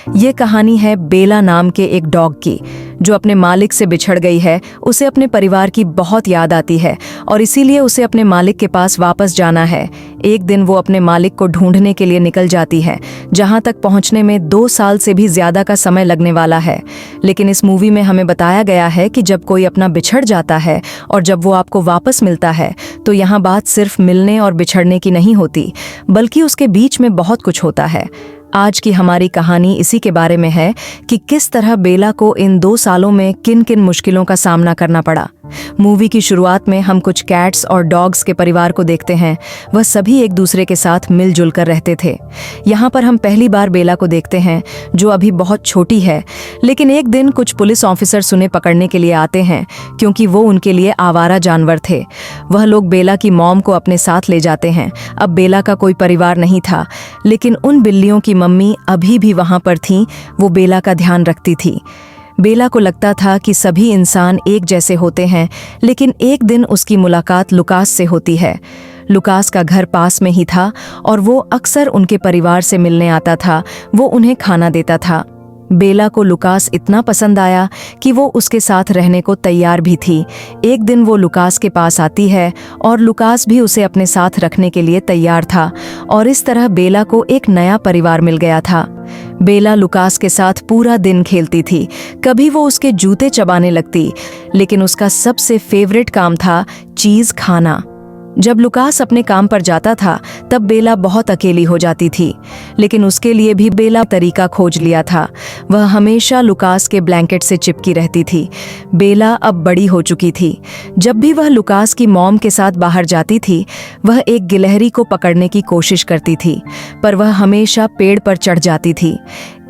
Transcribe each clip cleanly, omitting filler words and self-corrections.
ये कहानी है बेला नाम के एक डॉग की, जो अपने मालिक से बिछड़ गई है। उसे अपने परिवार की बहुत याद आती है और इसीलिए उसे अपने मालिक के पास वापस जाना है। एक दिन वो अपने मालिक को ढूंढने के लिए निकल जाती है, जहां तक पहुंचने में 2 साल से भी ज्यादा का समय लगने वाला है। लेकिन इस मूवी में हमें बताया गया है कि जब कोई अपना बिछड़ जाता है और जब वो आपको वापस मिलता है, तो यहाँ बात सिर्फ मिलने और बिछड़ने की नहीं होती, बल्कि उसके बीच में बहुत कुछ होता है। आज की हमारी कहानी इसी के बारे में है कि किस तरह बेला को इन 2 सालों में किन किन मुश्किलों का सामना करना पड़ा। मूवी की शुरुआत में हम कुछ कैट्स और डॉग्स के परिवार को देखते हैं। वह सभी एक दूसरे के साथ मिलजुल कर रहते थे। यहाँ पर हम पहली बार बेला को देखते हैं, जो अभी बहुत छोटी है। लेकिन एक दिन कुछ पुलिस ऑफिसर्स उन्हें पकड़ने के लिए आते हैं, क्योंकि वो उनके लिए आवारा जानवर थे। वह लोग बेला की मॉम को अपने साथ ले जाते हैं। अब बेला का कोई परिवार नहीं था, लेकिन उन बिल्लियों की मम्मी अभी भी वहां पर थीं। वो बेला का ध्यान रखती थी। बेला को लगता था कि सभी इंसान एक जैसे होते हैं, लेकिन एक दिन उसकी मुलाकात लुकास से होती है। लुकास का घर पास में ही था और वो अक्सर उनके परिवार से मिलने आता था। वो उन्हें खाना देता था। बेला को लुकास इतना पसंद आया कि वो उसके साथ रहने को तैयार भी थी। एक दिन वो लुकास के पास आती है और लुकास भी उसे अपने साथ रखने के लिए तैयार था, और इस तरह बेला को एक नया परिवार मिल गया था। बेला लुकास के साथ पूरा दिन खेलती थी। कभी वो उसके जूते चबाने लगती, लेकिन उसका सबसे फेवरेट काम था चीज खाना। जब लुकास अपने काम पर जाता था, तब बेला बहुत अकेली हो जाती थी, लेकिन उसके लिए भी बेला तरीका खोज लिया था। वह हमेशा लुकास के ब्लैंकेट से चिपकी रहती थी। बेला अब बड़ी हो चुकी थी। जब भी वह लुकास की मॉम के साथ बाहर जाती थी, वह एक गिलहरी को पकड़ने की कोशिश करती थी, पर वह हमेशा पेड़ पर चढ़ जाती थी।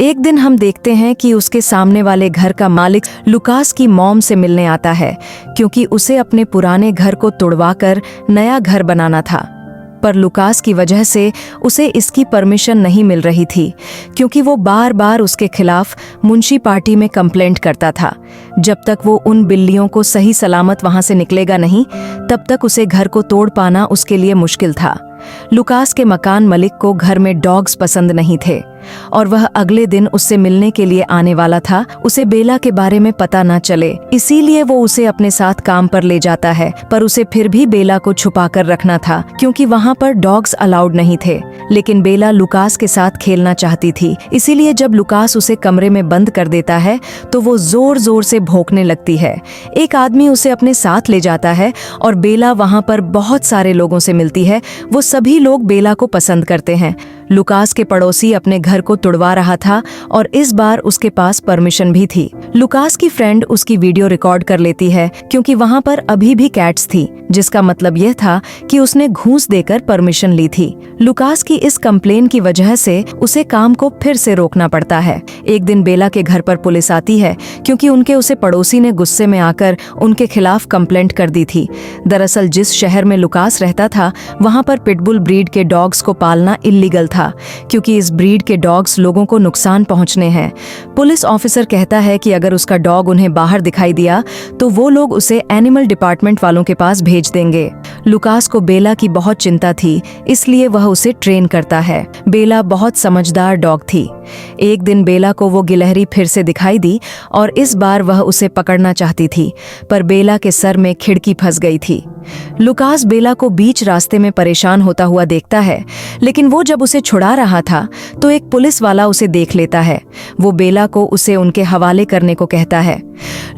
एक दिन हम देखते हैं कि उसके सामने वाले घर का मालिक लुकास की मॉम से मिलने आता है, क्योंकि उसे अपने पुराने घर को तुड़वाकर नया घर बनाना था। पर लुकास की वजह से उसे इसकी परमिशन नहीं मिल रही थी, क्योंकि वो बार बार उसके खिलाफ मुंशी पार्टी में कंप्लेंट करता था। जब तक वो उन बिल्लियों को सही सलामत वहां से निकलेगा नहीं, तब तक उसे घर को तोड़ पाना उसके लिए मुश्किल था। लुकास के मकान मालिक को घर में डॉग्स पसंद नहीं थे, और वह अगले दिन उससे मिलने के लिए आने वाला था। उसे बेला के बारे में पता न चले, इसीलिए वो उसे अपने साथ काम पर ले जाता है। पर उसे फिर भी बेला को छुपा कर रखना था, क्योंकि वहाँ पर डॉग्स अलाउड नहीं थे। लेकिन बेला लुकास के साथ खेलना चाहती थी, इसीलिए जब लुकास उसे कमरे में बंद कर देता है, तो वो जोर जोर से भौंकने लगती है। एक आदमी उसे अपने साथ ले जाता है और बेला वहाँ पर बहुत सारे लोगों से मिलती है। वो सभी लोग बेला को पसंद करते हैं। लुकास के पड़ोसी अपने घर को तुड़वा रहा था, और इस बार उसके पास परमिशन भी थी। लुकास की फ्रेंड उसकी वीडियो रिकॉर्ड कर लेती है, क्योंकि वहाँ पर अभी भी कैट्स थी, जिसका मतलब यह था कि उसने घूस देकर परमिशन ली थी। लुकास की इस कंप्लेन की वजह से उसे काम को फिर से रोकना पड़ता है। एक दिन बेला के घर पर पुलिस आती है, क्योंकि उसे पड़ोसी ने गुस्से में आकर उनके खिलाफ कंप्लेंट कर दी थी। दरअसल जिस शहर में लुकास रहता था, वहाँ पर पिटबुल ब्रीड के डॉग्स को पालना इल्लीगल था, क्योंकि इस ब्रीड के डॉग्स लोगों को नुकसान पहुंचने हैं। पुलिस ऑफिसर कहता है कि अगर उसका डॉग उन्हें बाहर दिखाई दिया, तो वो लोग उसे एनिमल डिपार्टमेंट वालों के पास भेज देंगे। लुकास को बेला की बहुत चिंता थी, इसलिए वह उसे ट्रेन करता है। बेला बहुत समझदार डॉग थी। एक दिन बेला को वो गिलहरी फिर से दिखाई दी, और इस बार वह उसे पकड़ना चाहती थी, पर बेला के सर में खिड़की फंस गई थी। लुकास बेला को बीच रास्ते में परेशान होता हुआ देखता है, लेकिन वो जब उसे छुड़ा रहा था, तो एक पुलिस वाला उसे देख लेता है। वो बेला को उसे उनके हवाले करने को कहता है।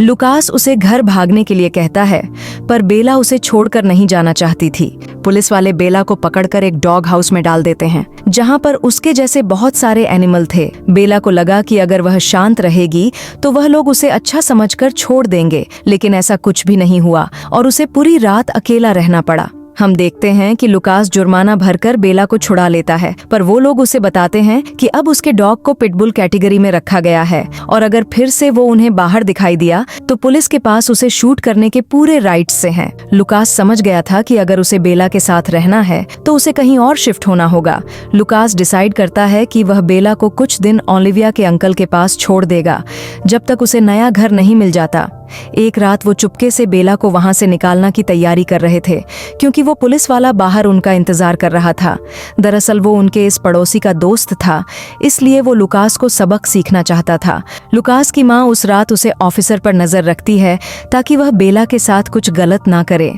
लुकास उसे घर भागने के लिए कहता है, पर बेला उसे छोड़कर नहीं जाना चाहती थी। पुलिस वाले बेला को पकड़कर एक डॉग हाउस में डाल देते हैं, जहां पर उसके जैसे बहुत सारे एनिमल थे। बेला को लगा कि अगर वह शांत रहेगी, तो वह लोग उसे अच्छा समझकर छोड़ देंगे, लेकिन ऐसा कुछ भी नहीं हुआ, और उसे पूरी रात अकेला रहना पड़ा। हम देखते हैं कि लुकास जुर्माना भरकर बेला को छुड़ा लेता है, पर वो लोग उसे बताते हैं कि अब उसके डॉग को पिटबुल कैटेगरी में रखा गया है, और अगर फिर से वो उन्हें बाहर दिखाई दिया, तो पुलिस के पास उसे शूट करने के पूरे राइट्स से हैं। लुकास समझ गया था कि अगर उसे बेला के साथ रहना है, तो उसे कहीं और शिफ्ट होना होगा। लुकास डिसाइड करता है कि वह बेला को कुछ दिन ओलिविया के अंकल के पास छोड़ देगा, जब तक उसे नया घर नहीं मिल जाता। एक रात वो चुपके से बेला को वहां से निकालना की तैयारी कर रहे थे, क्योंकि वो पुलिस वाला बाहर उनका इंतजार कर रहा था। दरअसल वो उनके इस पड़ोसी का दोस्त था, इसलिए वो लुकास को सबक सीखना चाहता था। लुकास की माँ उस रात उसे ऑफिसर पर नजर रखती है ताकि वह बेला के साथ कुछ गलत ना करे।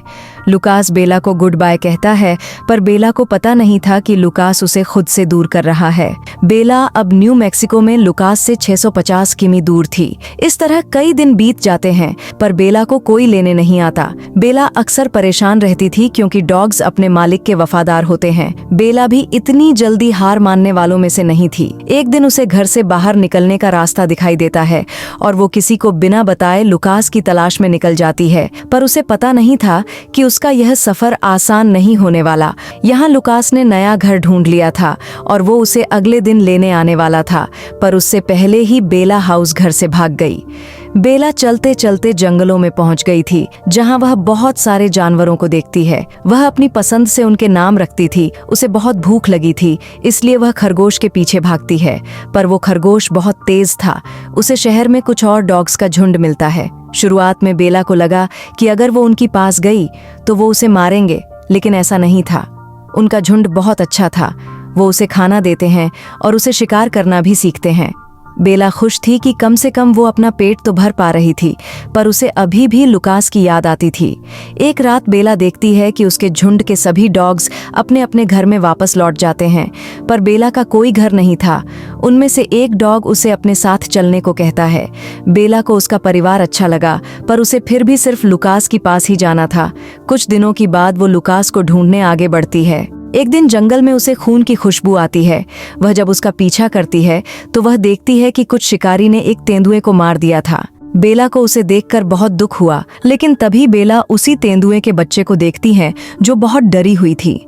लुकास बेला को गुड बाय कहता है, पर बेला को पता नहीं था कि लुकास उसे खुद से दूर कर रहा है। बेला अब न्यू मैक्सिको में लुकास से 650 किमी दूर थी। इस तरह कई दिन बीत जाते हैं, पर बेला को कोई लेने नहीं आता। बेला अक्सर परेशान रहती थी, क्योंकि डॉग्स अपने मालिक के वफादार होते हैं। बेला भी इतनी जल्दी हार मानने वालों में से नहीं थी। एक दिन उसे घर से बाहर निकलने का रास्ता दिखाई देता है और वो किसी को बिना बताए लुकास की तलाश में निकल जाती है, पर उसे पता नहीं था कि उसका यह सफर आसान नहीं होने वाला। यहाँ लुकास ने नया घर ढूंढ लिया था और वो उसे अगले दिन लेने आने वाला था, पर उससे पहले ही बेला हाउस घर से भाग गई। बेला चलते चलते जंगलों में पहुंच गई थी, जहां वह बहुत सारे जानवरों को देखती है। वह अपनी पसंद से उनके नाम रखती थी। उसे बहुत भूख लगी थी, इसलिए वह खरगोश के पीछे भागती है, पर वो खरगोश बहुत तेज था। उसे शहर में कुछ और डॉग्स का झुंड मिलता है। शुरुआत में बेला को लगा कि अगर वो उनके पास गई तो वो उसे मारेंगे, लेकिन ऐसा नहीं था। उनका झुंड बहुत अच्छा था। वो उसे खाना देते हैं और उसे शिकार करना भी सीखते हैं। बेला खुश थी कि कम से कम वो अपना पेट तो भर पा रही थी, पर उसे अभी भी लुकास की याद आती थी। एक रात बेला देखती है कि उसके झुंड के सभी डॉग्स अपने अपने घर में वापस लौट जाते हैं, पर बेला का कोई घर नहीं था। उनमें से एक डॉग उसे अपने साथ चलने को कहता है। बेला को उसका परिवार अच्छा लगा, पर उसे फिर भी सिर्फ लुकास के पास ही जाना था। कुछ दिनों की बाद वो लुकास को ढूंढने आगे बढ़ती है। एक दिन जंगल में उसे खून की खुशबू आती है। वह जब उसका पीछा करती है तो वह देखती है कि कुछ शिकारी ने एक तेंदुए को मार दिया था। बेला को उसे देखकर बहुत दुख हुआ, लेकिन तभी बेला उसी तेंदुए के बच्चे को देखती है जो बहुत डरी हुई थी।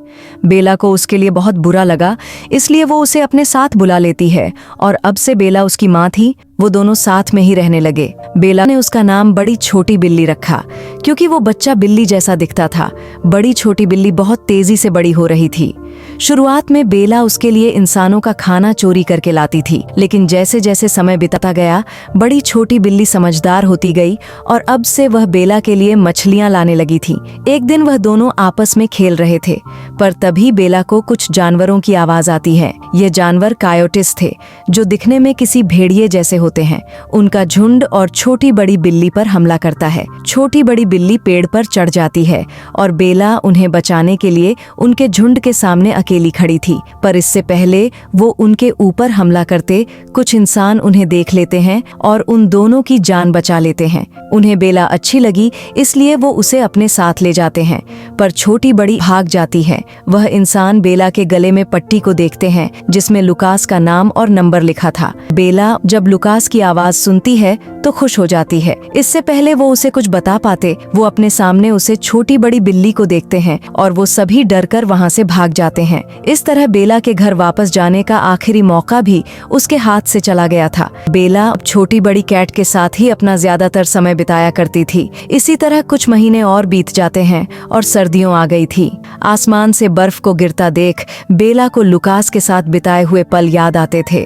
बेला को उसके लिए बहुत बुरा लगा, इसलिए वो उसे अपने साथ बुला लेती है और अब से बेला उसकी माँ थी। वो दोनों साथ में ही रहने लगे। बेला ने उसका नाम बड़ी छोटी बिल्ली रखा, क्योंकि वो बच्चा बिल्ली जैसा दिखता था। बड़ी छोटी बिल्ली बहुत तेजी से बड़ी हो रही थी। शुरुआत में बेला उसके लिए इंसानों का खाना चोरी करके लाती थी, लेकिन जैसे जैसे समय बिताता गया, बड़ी छोटी बिल्ली समझदार होती गई और अब से वह बेला के लिए मछलियां लाने लगी थी। एक दिन वह दोनों आपस में खेल रहे थे, पर तभी बेला को कुछ जानवरों की आवाज आती है। ये जानवर कायोटिस थे, जो दिखने में किसी भेड़िए जैसे होते हैं। उनका झुंड और छोटी बड़ी बिल्ली पर हमला करता है। छोटी बड़ी बिल्ली पेड़ पर चढ़ जाती है और बेला उन्हें बचाने के लिए उनके झुंड के सामने अकेली खड़ी थी, पर इससे पहले वो उनके ऊपर हमला करते कुछ इंसान उन्हें देख लेते हैं और उन दोनों की जान बचा लेते हैं। उन्हें बेला अच्छी लगी, इसलिए वो उसे अपने साथ ले जाते हैं, पर छोटी बड़ी भाग जाती है। वह इंसान बेला के गले में पट्टी को देखते हैं, जिसमें लुकास का नाम और नंबर लिखा था। बेला जब लुकास की आवाज सुनती है तो खुश हो जाती है। इससे पहले वो उसे कुछ बता पाते, वो अपने सामने उसे छोटी बड़ी बिल्ली को देखते हैं और वो सभी डरकर वहां से भाग जाते हैं। इस तरह बेला के घर वापस जाने का आखिरी मौका भी उसके हाथ से चला गया था। बेला छोटी बड़ी कैट के साथ ही अपना ज्यादातर समय बिताया करती थी। इसी तरह कुछ महीने और बीत जाते हैं और सर्दियों आ गई थी। आसमान से बर्फ को गिरता देख बेला को लुकास के साथ बिताए हुए पल याद आते थे।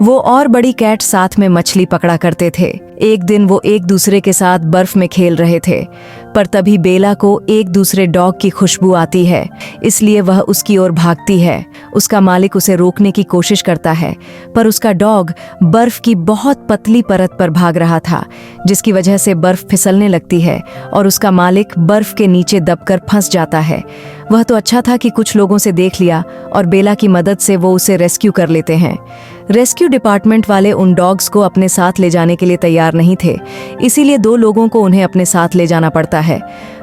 वो और बड़ी कैट साथ में मछली पकड़ा करते थे। एक दिन वो एक दूसरे के साथ बर्फ में खेल रहे थे, पर तभी बेला को एक दूसरे डॉग की खुशबू आती है, इसलिए वह उसकी ओर भागती है। उसका मालिक उसे रोकने की कोशिश करता है, पर उसका डॉग बर्फ की बहुत पतली परत पर भाग रहा था, जिसकी वजह से बर्फ फिसलने लगती है और उसका मालिक बर्फ के नीचे दबकर फंस जाता है। वह तो अच्छा था कि कुछ लोगों से देख लिया और बेला की मदद से वो उसे रेस्क्यू कर लेते हैं। रेस्क्यू डिपार्टमेंट वाले उन डॉग्स को अपने साथ ले जाने के लिए तैयार नहीं थे, इसीलिए 2 लोगों को उन्हें अपने साथ ले जाना पड़ता है।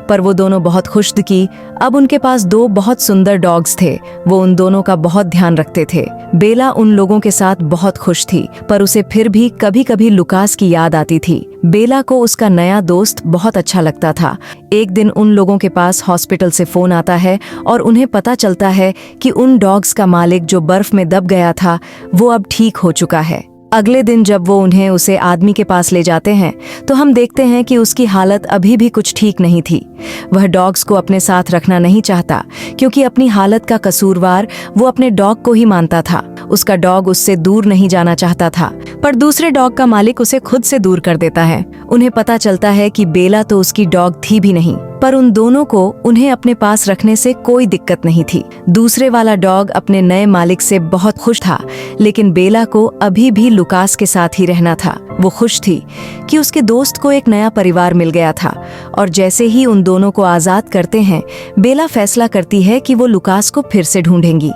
पर वो दोनों बहुत खुश थे कि अब उनके पास 2 बहुत सुंदर डॉग्स थे। वो उन दोनों का बहुत ध्यान रखते थे। बेला उन लोगों के साथ बहुत खुश थी, पर उसे फिर भी कभी कभी लुकास की याद आती थी। बेला को उसका नया दोस्त बहुत अच्छा लगता था। एक दिन उन लोगों के पास हॉस्पिटल से फोन आता है और उन्हें पता चलता है कि उन डॉग्स का मालिक जो बर्फ में दब गया था, वो अब ठीक हो चुका है। अगले दिन जब वो उन्हें उसे आदमी के पास ले जाते हैं तो हम देखते हैं कि उसकी हालत अभी भी कुछ ठीक नहीं थी। वह डॉग्स को अपने साथ रखना नहीं चाहता क्योंकि अपनी हालत का कसूरवार वो अपने डॉग को ही मानता था। उसका डॉग उससे दूर नहीं जाना चाहता था, पर दूसरे डॉग का मालिक उसे खुद से दूर कर देता है। उन्हें पता चलता है कि बेला तो उसकी डॉग थी भी नहीं, पर उन दोनों को उन्हें अपने पास रखने से कोई दिक्कत नहीं थी। दूसरे वाला डॉग अपने नए मालिक से बहुत खुश था, लेकिन बेला को अभी भी लुकास के साथ ही रहना था। वो खुश थी कि उसके दोस्त को एक नया परिवार मिल गया था, और जैसे ही उन दोनों को आजाद करते हैं, बेला फैसला करती है कि वो लुकास को फिर से ढूंढेंगी।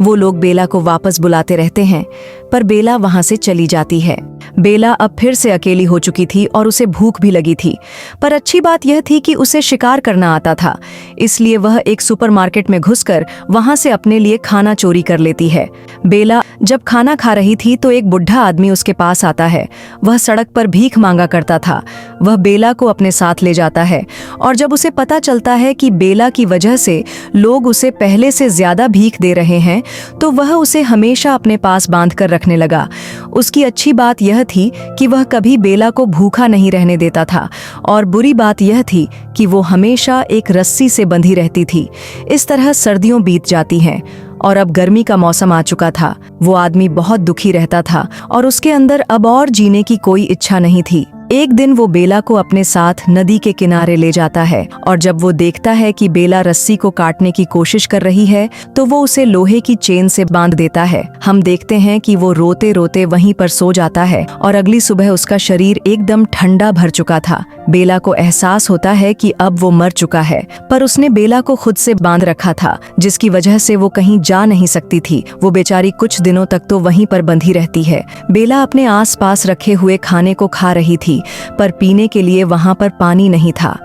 वो लोग बेला को वापस बुलाते रहते हैं, पर बेला वहां से चली जाती है। बेला अब फिर से अकेली हो चुकी थी और उसे भूख भी लगी थी, पर अच्छी बात यह थी कि उसे शिकार करना आता था, इसलिए वह एक सुपरमार्केट में घुसकर वहां से अपने लिए खाना चोरी कर लेती है। बेला जब खाना खा रही थी तो एक बुढ़ा आदमी उसके पास आता है। वह सड़क पर भीख मांगा करता था। वह बेला को अपने साथ ले जाता है, और जब उसे पता चलता है कि बेला की वजह से लोग उसे पहले से ज्यादा भीख दे रहे हैं, तो वह उसे हमेशा अपने पास बांध कर रखने लगा। उसकी अच्छी बात यह थी कि वह कभी बेला को भूखा नहीं रहने देता था, और बुरी बात यह थी कि वो हमेशा एक रस्सी से बंधी रहती थी। इस तरह सर्दियों बीत जाती हैं और अब गर्मी का मौसम आ चुका था। वो आदमी बहुत दुखी रहता था और उसके अंदर अब और जीने की कोई इच्छा नहीं थी। एक दिन वो बेला को अपने साथ नदी के किनारे ले जाता है, और जब वो देखता है कि बेला रस्सी को काटने की कोशिश कर रही है तो वो उसे लोहे की चेन से बांध देता है। हम देखते हैं कि वो रोते रोते वहीं पर सो जाता है, और अगली सुबह उसका शरीर एकदम ठंडा भर चुका था। बेला को एहसास होता है कि अब वो मर चुका है, पर उसने बेला को खुद से बांध रखा था, जिसकी वजह से वो कहीं जा नहीं सकती थी। वो बेचारी कुछ दिनों तक तो वहीं पर बंधी रहती है। बेला अपने आसपास रखे हुए खाने को खा रही थी, पर पीने के लिए वहां पर पानी नहीं था।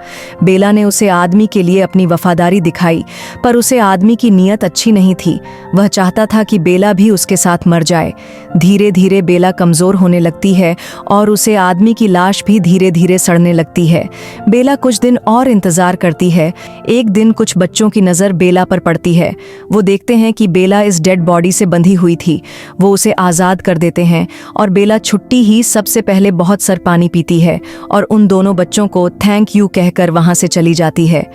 बेला ने उसे आदमी के लिए अपनी वफादारी दिखाई, पर उसे आदमी की नीयत अच्छी नहीं थी। वह चाहता था कि बेला भी उसके साथ मर जाए। धीरे धीरे बेला कमजोर होने लगती है, और उसे आदमी की लाश भी धीरे धीरे सड़ने लगती है। बेला कुछ दिन और इंतजार करती है। एक दिन कुछ बच्चों की नजर बेला पर पड़ती है। वो देखते हैं कि बेला इस डेड बॉडी से बंधी हुई थी। वो उसे आजाद कर देते हैं, और बेला छुट्टी ही सबसे पहले बहुत सर पानी पीती है, और उन दोनों बच्चों को थैंक यू कहकर वहां से चली जाती है।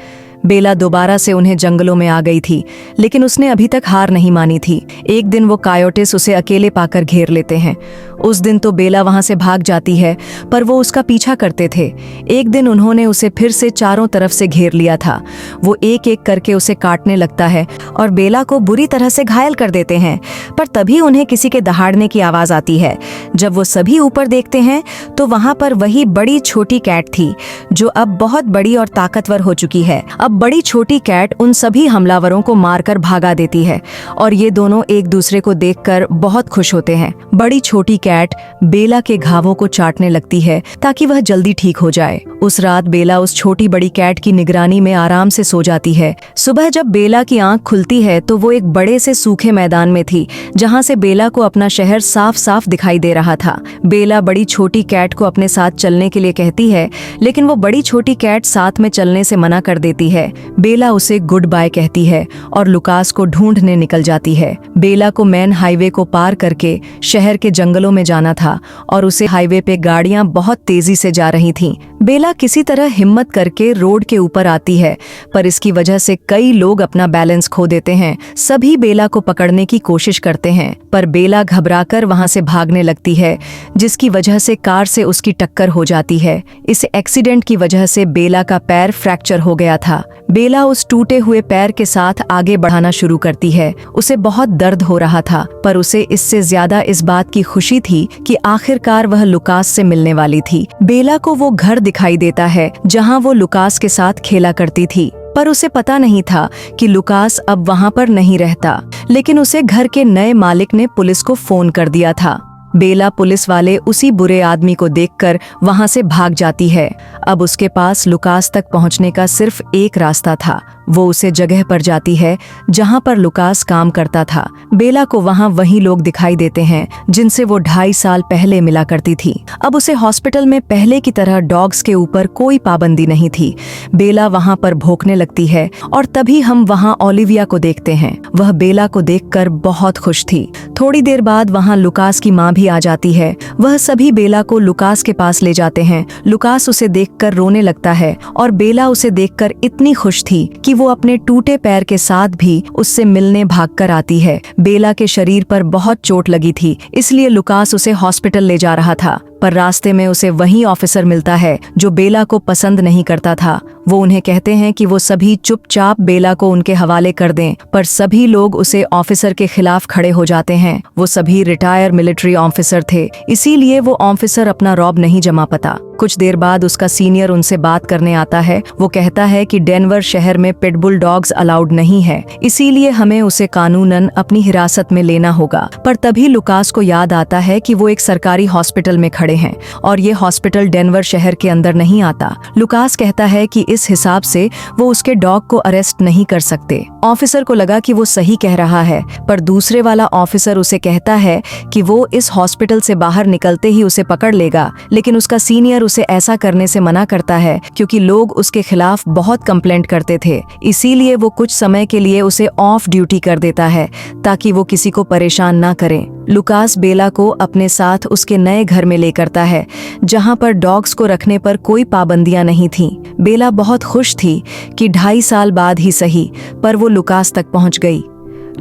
बेला दोबारा से उन्हें जंगलों में आ गई थी, लेकिन उसने अभी तक हार नहीं मानी थी। एक दिन वो कायोटिस उसे अकेले पाकर घेर लेते हैं। उस दिन तो बेला वहां से भाग जाती है, पर वो उसका पीछा करते थे। एक दिन उन्होंने उसे फिर से चारों तरफ से घेर लिया था। वो एक एक करके उसे काटने लगता है और बेला को बुरी तरह से घायल कर देते हैं, पर तभी उन्हें किसी के दहाड़ने की आवाज आती है। जब वो सभी ऊपर देखते हैं तो वहां पर वही बड़ी छोटी कैट थी, जो अब बहुत बड़ी और ताकतवर हो चुकी है। अब बड़ी छोटी कैट उन सभी हमलावरों को मारकर भागा देती है, और ये दोनों एक दूसरे को देखकर बहुत खुश होते हैं। बड़ी छोटी कैट बेला के घावों को चाटने लगती है ताकि वह जल्दी ठीक हो जाए। उस रात बेला उस छोटी बड़ी कैट की निगरानी में आराम से सो जाती है। सुबह जब बेला की आंख खुलती है तो वो एक बड़े से सूखे मैदान में थी, जहाँ से बेला को अपना शहर साफ साफ दिखाई दे रहा था। बेला बड़ी छोटी कैट को अपने साथ चलने के लिए कहती है, लेकिन वो बड़ी छोटी कैट साथ में चलने से मना कर देती है। बेला उसे गुड बाय कहती है और लुकास को ढूंढने निकल जाती है। बेला को मेन हाईवे को पार करके शहर के जंगलों में जाना था, और उसे हाईवे पे गाड़ियां बहुत तेजी से जा रही थीं। बेला किसी तरह हिम्मत करके रोड के ऊपर आती है, पर इसकी वजह से कई लोग अपना बैलेंस खो देते हैं। सभी बेला को पकड़ने की कोशिश करते हैं, पर बेला घबराकर वहां से भागने लगती है, जिसकी वजह से कार से उसकी टक्कर हो जाती है। इस एक्सीडेंट की वजह से बेला का पैर फ्रैक्चर हो गया था। बेला उस टूटे हुए पैर के साथ आगे बढ़ाना शुरू करती है। उसे बहुत दर्द हो रहा था, पर उसे इससे ज्यादा इस बात की खुशी थी कि आखिरकार वह लुकास से मिलने वाली थी। बेला को वो घर दिखाई देता है जहां वो लुकास के साथ खेला करती थी, पर उसे पता नहीं था कि लुकास अब वहां पर नहीं रहता। लेकिन उसे घर के नए मालिक ने पुलिस को फोन कर दिया था। बेला पुलिस वाले उसी बुरे आदमी को देखकर वहां से भाग जाती है। अब उसके पास लुकास तक पहुंचने का सिर्फ एक रास्ता था, वो उसे जगह पर जाती है जहां पर लुकास काम करता था। बेला को वहां वही लोग दिखाई देते हैं जिनसे वो 2.5 साल पहले मिला करती थी। अब उसे हॉस्पिटल में पहले की तरह डॉग्स के ऊपर कोई पाबंदी नहीं थी। बेला वहां पर भौंकने लगती है और तभी हम वहां ओलिविया को देखते हैं। वह बेला को देखकर बहुत खुश थी। थोड़ी देर बाद वहां लुकास की माँ भी आ जाती है। वह सभी बेला को लुकास के पास ले जाते हैं। लुकास उसे देखकर रोने लगता है और बेला उसे देखकर इतनी खुश थी कि वो अपने टूटे पैर के साथ भी उससे मिलने भागकर आती है। बेला के शरीर पर बहुत चोट लगी थी, इसलिए लुकास उसे हॉस्पिटल ले जा रहा था, पर रास्ते में उसे वही ऑफिसर मिलता है जो बेला को पसंद नहीं करता था। वो उन्हें कहते हैं कि वो सभी चुपचाप बेला को उनके हवाले कर दें, पर सभी लोग उसे ऑफिसर के खिलाफ खड़े हो जाते हैं। वो सभी रिटायर मिलिट्री ऑफिसर थे, इसीलिए वो ऑफिसर अपना रौब नहीं जमा पाता। कुछ देर बाद उसका सीनियर उनसे बात करने आता है। वो कहता है कि डेनवर शहर में पिटबुल डॉग्स अलाउड नहीं है, इसीलिए हमें उसे कानूनन अपनी हिरासत में लेना होगा। पर तभी लुकास को याद आता है कि वो एक सरकारी हॉस्पिटल में खड़े हैं और ये हॉस्पिटल डेनवर शहर के अंदर नहीं आता। लुकास कहता है कि इस हिसाब से वो उसके डॉग को अरेस्ट नहीं कर सकते। ऑफिसर को लगा कि वो सही कह रहा है, पर दूसरे वाला ऑफिसर उसे कहता है कि वो इस हॉस्पिटल से बाहर निकलते ही उसे पकड़ लेगा, लेकिन उसका सीनियर उसे ऐसा करने से मना करता है क्योंकि लोग उसके खिलाफ बहुत कंप्लेंट करते थे। इसीलिए वो कुछ समय के लिए उसे ऑफ ड्यूटी कर देता है ताकि वो किसी को परेशान ना करे। लुकास बेला को अपने साथ उसके नए घर में ले करता है जहां पर डॉग्स को रखने पर कोई पाबंदियां नहीं थीं। बेला बहुत खुश थी कि 2.5 साल बाद ही सही, पर वो लुकास तक पहुंच गई।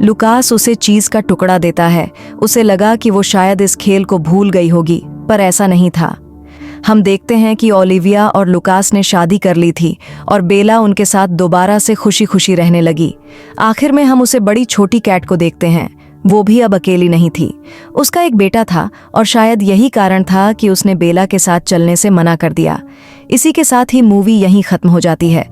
लुकास उसे चीज का टुकड़ा देता है। उसे लगा कि वो शायद इस खेल को भूल गई होगी, पर ऐसा नहीं था। हम देखते हैं कि ओलिविया और लुकास ने शादी कर ली थी और बेला उनके साथ दोबारा से खुशी खुशी रहने लगी। आखिर में हम उसे बड़ी छोटी कैट को देखते हैं। वो भी अब अकेली नहीं थी। उसका एक बेटा था और शायद यही कारण था कि उसने बेला के साथ चलने से मना कर दिया। इसी के साथ ही मूवी यहीं खत्म हो जाती है।